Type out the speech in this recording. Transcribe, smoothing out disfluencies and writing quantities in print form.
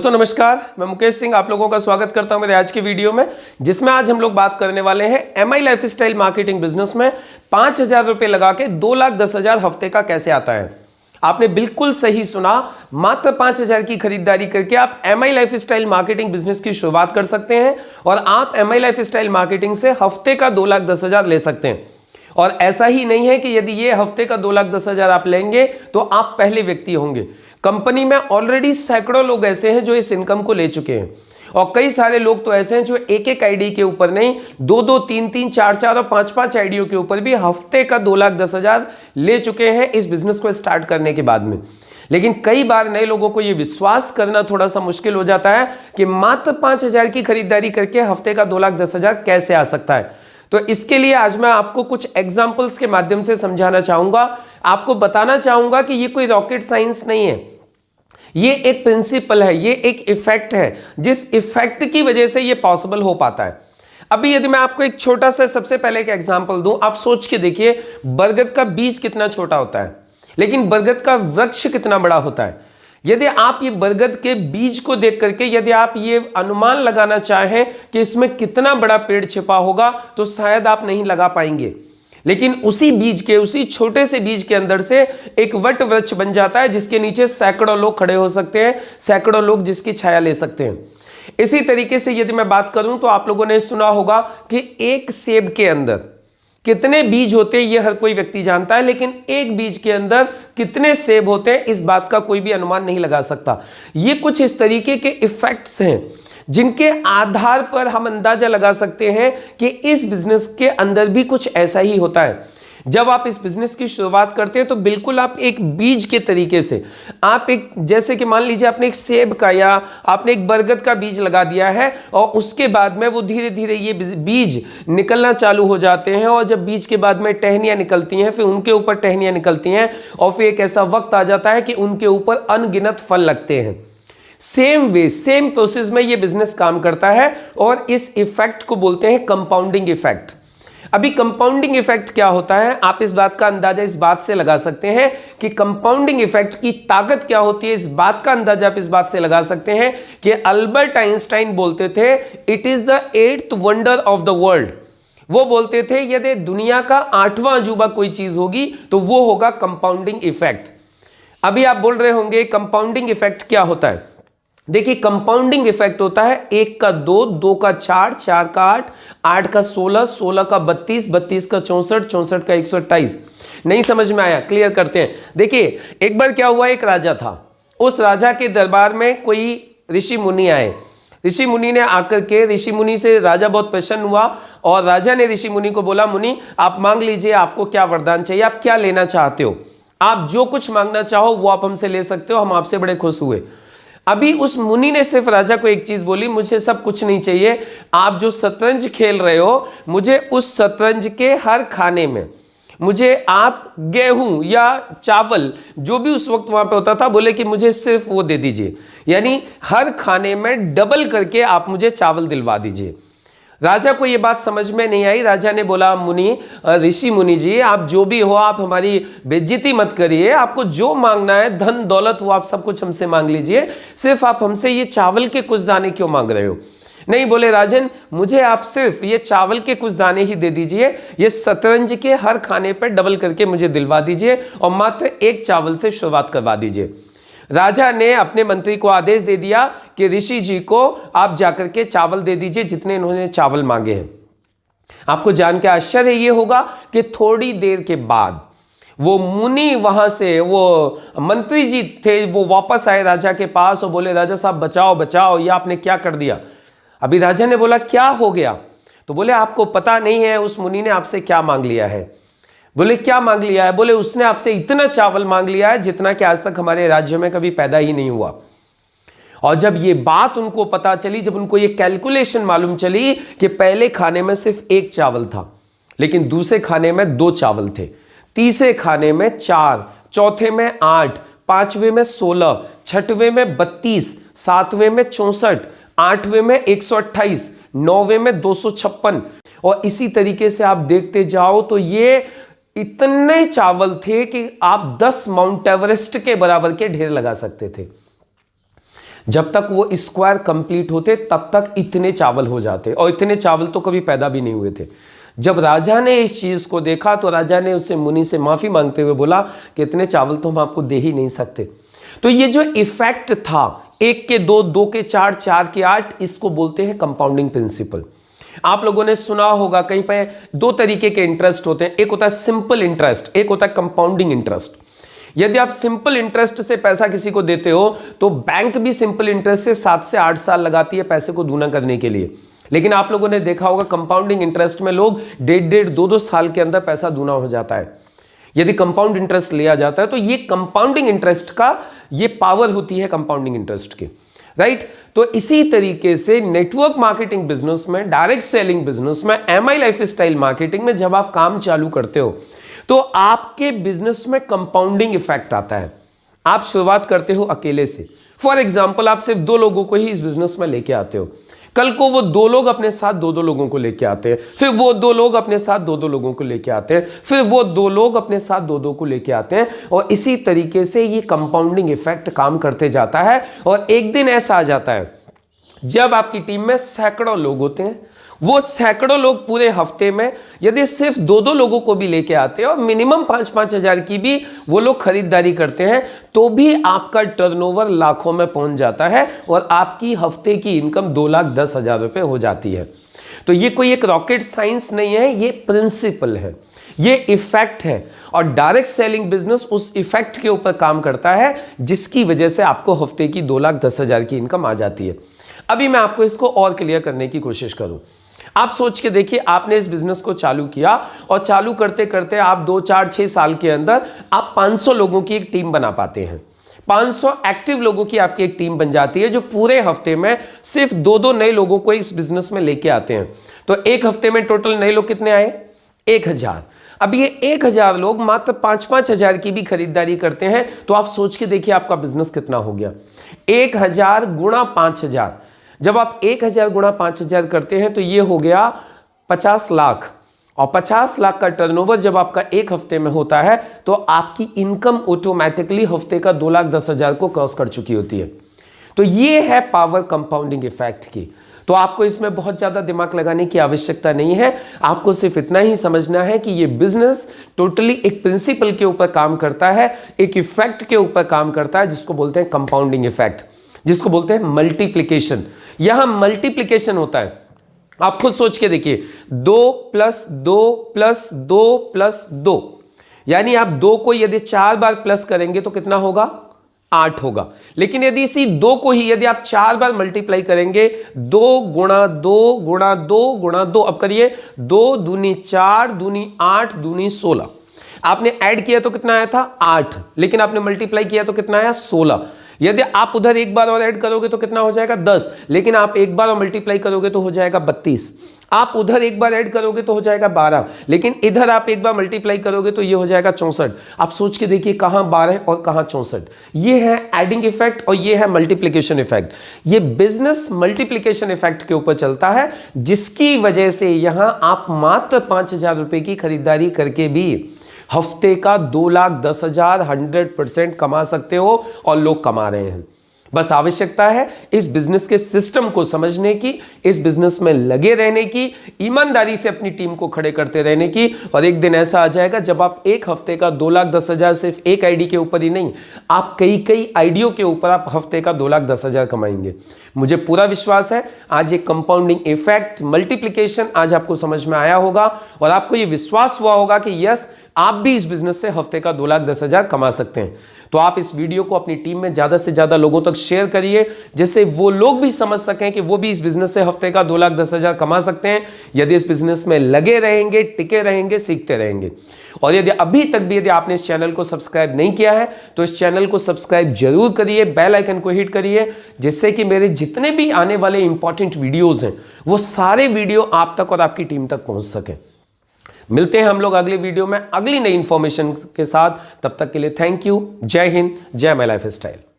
दोस्तों नमस्कार, मैं मुकेश सिंह आप लोगों का स्वागत करता हूं मेरे आज के वीडियो में, जिसमें आज हम लोग बात करने वाले हैं एमआई लाइफस्टाइल मार्केटिंग बिजनेस में 5,000 रुपए लगा के 2,10,000 हफ्ते का कैसे आता है। आपने बिल्कुल सही सुना, मात्र 5,000 की खरीदारी करके आप एमआई लाइफस्टाइल मार्केटिंग बिजनेस की शुरुआत कर सकते हैं और आप एमआई लाइफस्टाइल मार्केटिंग से हफ्ते का 2,10,000 ले सकते हैं। और ऐसा ही नहीं है कि यदि ये हफ्ते का 2,10,000 आप लेंगे तो आप पहले व्यक्ति होंगे। कंपनी में ऑलरेडी सैकड़ों लोग ऐसे हैं जो इस इनकम को ले चुके हैं और कई सारे लोग तो ऐसे हैं जो एक एक आईडी के ऊपर नहीं, दो दो तीन तीन चार चार और पांच पांच आईडियों के ऊपर भी हफ्ते का 2,10,000 ले चुके हैं इस बिजनेस को स्टार्ट करने के बाद में। लेकिन कई बार नए लोगों को यह विश्वास करना थोड़ा सा मुश्किल हो जाता है कि मात्र 5,000 की खरीदारी करके हफ्ते का 2,10,000 कैसे आ सकता है। तो इसके लिए आज मैं आपको कुछ एग्जाम्पल्स के माध्यम से समझाना चाहूंगा, आपको बताना चाहूंगा कि ये कोई रॉकेट साइंस नहीं है, ये एक प्रिंसिपल है, ये एक इफेक्ट है, जिस इफेक्ट की वजह से ये पॉसिबल हो पाता है। अभी यदि मैं आपको एक छोटा सा सबसे पहले एक एग्जांपल दूं, आप सोच के देखिए बरगद का बीज कितना छोटा होता है लेकिन बरगद का वृक्ष कितना बड़ा होता है। यदि आप ये बरगद के बीज को देख करके यदि आप ये अनुमान लगाना चाहें कि इसमें कितना बड़ा पेड़ छिपा होगा तो शायद आप नहीं लगा पाएंगे, लेकिन उसी बीज के, उसी छोटे से बीज के अंदर से एक वट वृक्ष बन जाता है जिसके नीचे सैकड़ों लोग खड़े हो सकते हैं, सैकड़ों लोग जिसकी छाया ले सकते हैं। इसी तरीके से यदि मैं बात करूं तो आप लोगों ने सुना होगा कि एक सेब के अंदर कितने बीज होते हैं ये हर कोई व्यक्ति जानता है, लेकिन एक बीज के अंदर कितने सेब होते हैं इस बात का कोई भी अनुमान नहीं लगा सकता। ये कुछ इस तरीके के इफेक्ट्स हैं जिनके आधार पर हम अंदाजा लगा सकते हैं कि इस बिजनेस के अंदर भी कुछ ऐसा ही होता है। जब आप इस बिजनेस की शुरुआत करते हैं तो बिल्कुल आप एक बीज के तरीके से, आप एक, जैसे कि मान लीजिए आपने एक सेब का या आपने एक बरगद का बीज लगा दिया है और उसके बाद में वो धीरे धीरे ये बीज निकलना चालू हो जाते हैं और जब बीज के बाद में टहनियां निकलती हैं, फिर उनके ऊपर टहनियां निकलती हैं और फिर एक ऐसा वक्त आ जाता है कि उनके ऊपर अनगिनत फल लगते हैं। सेम वे, सेम प्रोसेस में ये बिजनेस काम करता है और इस इफेक्ट को बोलते हैं कंपाउंडिंग इफेक्ट। अभी कंपाउंडिंग इफेक्ट क्या होता है, आप इस बात का अंदाजा इस बात से लगा सकते हैं कि कंपाउंडिंग इफेक्ट की ताकत क्या होती है। इस बात का अंदाजा आप इस बात से लगा सकते हैं कि अल्बर्ट आइंस्टाइन बोलते थे it is the 8th wonder of the world. वो बोलते थे यदि दुनिया का 8वां अजूबा कोई चीज होगी तो वो होगा कंपाउंडिंग इफेक्ट। अभी आप बोल रहे होंगे कंपाउंडिंग इफेक्ट क्या होता है। देखिए कंपाउंडिंग इफेक्ट होता है 1 का 2, 2 का 4, 4 का 8, 8 का 16, 16 का 32, 32 का 64, 64 का 128। नहीं समझ में आया, क्लियर करते हैं। देखिए एक बार क्या हुआ, एक राजा था, उस राजा के दरबार में कोई ऋषि मुनि आए। ऋषि मुनि ने आकर के, ऋषि मुनि से राजा बहुत प्रसन्न हुआ और राजा ने ऋषि मुनि को बोला, मुनि आप मांग लीजिए, आपको क्या वरदान चाहिए, आप क्या लेना चाहते हो, आप जो कुछ मांगना चाहो वो आप हमसे ले सकते हो, हम आपसे बड़े खुश हुए। अभी उस मुनि ने सिर्फ राजा को एक चीज बोली, मुझे सब कुछ नहीं चाहिए, आप जो शतरंज खेल रहे हो मुझे उस शतरंज के हर खाने में मुझे आप गेहूं या चावल जो भी उस वक्त वहां पे होता था, बोले कि मुझे सिर्फ वो दे दीजिए, यानी हर खाने में डबल करके आप मुझे चावल दिलवा दीजिए। राजा को ये बात समझ में नहीं आई। राजा ने बोला, मुनि, ऋषि मुनि जी आप जो भी हो, आप हमारी बेइज्जती मत करिए, आपको जो मांगना है धन दौलत वो आप सब कुछ हमसे मांग लीजिए, सिर्फ आप हमसे ये चावल के कुछ दाने क्यों मांग रहे हो। नहीं, बोले राजन, मुझे आप सिर्फ ये चावल के कुछ दाने ही दे दीजिए, ये शतरंज के हर खाने पर डबल करके मुझे दिलवा दीजिए और मात्र एक चावल से शुरुआत करवा दीजिए। राजा ने अपने मंत्री को आदेश दे दिया कि ऋषि जी को आप जाकर के चावल दे दीजिए जितने इन्होंने चावल मांगे हैं। आपको जान के आश्चर्य ये होगा कि थोड़ी देर के बाद वो मुनि वहां से, वो मंत्री जी थे, वो वापस आए राजा के पास और बोले, राजा साहब बचाओ बचाओ, ये आपने क्या कर दिया। अभी राजा ने बोला, क्या हो गया। तो बोले, आपको पता नहीं है उस मुनि ने आपसे क्या मांग लिया है। बोले, क्या मांग लिया है। बोले, उसने आपसे इतना चावल मांग लिया है जितना कि आज तक हमारे राज्य में कभी पैदा ही नहीं हुआ। और जब ये बात उनको पता चली, जब उनको ये कैलकुलेशन मालूम चली कि पहले खाने में सिर्फ एक चावल था लेकिन दूसरे खाने में 2 चावल थे, तीसरे खाने में 4, चौथे में 8, पांचवें में 16, छठवें में 32, सातवें में 64, आठवें में 128, नौवें में 256 और इसी तरीके से आप देखते जाओ तो ये इतने चावल थे कि आप 10 माउंट एवरेस्ट के बराबर के ढेर लगा सकते थे। जब तक वो स्क्वायर कंप्लीट होते तब तक इतने चावल हो जाते, और इतने चावल तो कभी पैदा भी नहीं हुए थे। जब राजा ने इस चीज को देखा तो राजा ने उससे मुनि से माफी मांगते हुए बोला कि इतने चावल तो हम आपको दे ही नहीं सकते। तो ये जो इफेक्ट था, 1 के 2, 2 के 4, 4 के 8, इसको बोलते हैं कंपाउंडिंग प्रिंसिपल। आप लोगों ने सुना होगा कहीं पे 2 तरीके के इंटरेस्ट होते हैं, एक होता है सिंपल इंटरेस्ट, एक होता है कंपाउंडिंग इंटरेस्ट। यदि आप सिंपल इंटरेस्ट से पैसा किसी को देते हो तो बैंक भी सिंपल इंटरेस्ट से 7 से 8 साल लगाती है पैसे को दूना करने के लिए। लेकिन आप लोगों ने देखा होगा कंपाउंडिंग इंटरेस्ट में लोग 1.5, 2 साल के अंदर पैसा दूना हो जाता है। यदि कंपाउंड इंटरेस्ट लिया जाता है तो ये कंपाउंडिंग इंटरेस्ट का ये पावर होती है कंपाउंडिंग इंटरेस्ट की, राइट। तो इसी तरीके से नेटवर्क मार्केटिंग बिजनेस में, डायरेक्ट सेलिंग बिजनेस में, एमआई लाइफस्टाइल मार्केटिंग में जब आप काम चालू करते हो तो आपके बिजनेस में कंपाउंडिंग इफेक्ट आता है। आप शुरुआत करते हो अकेले से, फॉर एग्जाम्पल आप सिर्फ 2 लोगों को ही इस बिजनेस में लेके आते हो, कल को वो 2 लोग अपने साथ 2 लोगों को लेके आते हैं, फिर वो 2 लोग अपने साथ 2 लोगों को लेके आते हैं, फिर वो 2 लोग अपने साथ 2 को लेके आते हैं, और इसी तरीके से ये कंपाउंडिंग इफेक्ट काम करते जाता है। और एक दिन ऐसा आ जाता है जब आपकी टीम में सैकड़ों लोग होते हैं, वो सैकड़ों लोग पूरे हफ्ते में यदि सिर्फ 2 लोगों को भी लेके आते हैं और मिनिमम 5-5 हजार की भी वो लोग खरीदारी करते हैं, तो भी आपका टर्नओवर लाखों में पहुंच जाता है और आपकी हफ्ते की इनकम 2,10,000 रुपए हो जाती है। तो ये कोई एक रॉकेट साइंस नहीं है, ये प्रिंसिपल है, ये इफेक्ट है। और डायरेक्ट सेलिंग बिजनेस उस इफेक्ट के ऊपर काम करता है जिसकी वजह से आपको हफ्ते की 2,10,000 की इनकम आ जाती है। अभी मैं आपको इसको और क्लियर करने की कोशिश करूं। आप सोच के देखिए, आपने इस बिजनेस को चालू किया और चालू करते करते आप 2, 4, 6 साल के अंदर आप 500 लोगों की एक टीम बना पाते हैं। 500 एक्टिव लोगों की आपकी एक टीम बन जाती है जो पूरे हफ्ते में सिर्फ 2 नए लोगों को इस बिजनेस में लेके आते हैं। तो एक हफ्ते में टोटल नए लोग कितने आए? 1,000। अब ये 1,000 लोग मात्र 5-5 हजार की भी खरीदारी करते हैं, तो आप सोच के देखिए आपका बिजनेस कितना हो गया। 1,000 गुणा 5,000, जब आप 1,000 गुणा 5,000 करते हैं तो ये हो गया 50 लाख। और 50 लाख का टर्नओवर जब आपका एक हफ्ते में होता है तो आपकी इनकम ऑटोमेटिकली हफ्ते का 2,10,000 को क्रॉस कर चुकी होती है। तो ये है पावर कंपाउंडिंग इफेक्ट की। तो आपको इसमें बहुत ज्यादा दिमाग लगाने की आवश्यकता नहीं है, आपको सिर्फ इतना ही समझना है कि ये बिजनेस टोटली एक प्रिंसिपल के ऊपर काम करता है, एक इफेक्ट के ऊपर काम करता है जिसको बोलते हैं कंपाउंडिंग इफेक्ट, जिसको बोलते हैं मल्टीप्लिकेशन। यहां मल्टीप्लिकेशन होता है, आप खुद सोच के देखिए, 2 + 2 + 2 + 2, यानी आप 2 को यदि 4 बार प्लस करेंगे तो कितना होगा? 8 होगा। लेकिन यदि इसी 2 को ही यदि आप 4 बार मल्टीप्लाई करेंगे, 2 × 2 × 2 × 2, अब करिए, 2 दूनी 4, दूनी 8, दूनी 16। आपने ऐड किया तो कितना आया था? 8, लेकिन आपने मल्टीप्लाई किया तो कितना आया? 16। यदि आप उधर एक बार और ऐड करोगे तो कितना हो जाएगा? 10, लेकिन आप एक बार और मल्टीप्लाई करोगे तो हो जाएगा 32। आप उधर एक बार ऐड करोगे तो हो जाएगा 12, लेकिन इधर आप एक बार मल्टीप्लाई करोगे तो ये हो जाएगा 64। आप सोच के देखिए कहां 12 और कहां 64। ये है एडिंग इफेक्ट और ये है मल्टीप्लिकेशन इफेक्ट। ये बिजनेस मल्टीप्लिकेशन इफेक्ट के ऊपर चलता है, जिसकी वजह से यहां आप मात्र 5,000 रुपए की खरीदारी करके भी हफ्ते का 2,10,000 100% कमा सकते हो, और लोग कमा रहे हैं। बस आवश्यकता है इस बिजनेस के सिस्टम को समझने की, इस बिजनेस में लगे रहने की, ईमानदारी से अपनी टीम को खड़े करते रहने की, और एक दिन ऐसा आ जाएगा जब आप एक हफ्ते का 2,10,000 सिर्फ एक आईडी के ऊपर ही नहीं, आप कई आईडियों के ऊपर आप हफ्ते का 2,10,000 कमाएंगे। मुझे पूरा विश्वास है आज ये कंपाउंडिंग इफेक्ट, मल्टीप्लिकेशन आज आपको समझ में आया होगा, और आपको ये विश्वास हुआ होगा कि यस, आप भी इस बिजनेस से हफ्ते का 2,10,000 कमा सकते हैं। तो आप इस वीडियो को अपनी टीम में ज्यादा से ज्यादा लोगों तक शेयर करिए, जिससे वो लोग भी समझ सकें कि वो भी इस बिजनेस से हफ्ते का 2,10,000 कमा सकते हैं, यदि इस बिजनेस में लगे रहेंगे, टिके रहेंगे, सीखते रहेंगे। और यदि अभी तक भी यदि आपने इस चैनल को सब्सक्राइब नहीं किया है तो इस चैनल को सब्सक्राइब जरूर करिए, बेल आइकन को हिट करिए, जिससे कि मेरे जितने भी आने वाले इंपॉर्टेंट वीडियोस हैं वो सारे वीडियो आप तक और आपकी टीम तक पहुंच सके। मिलते हैं हम लोग अगले वीडियो में अगली नई इंफॉर्मेशन के साथ। तब तक के लिए थैंक यू। जय हिंद, जय माय लाइफ स्टाइल।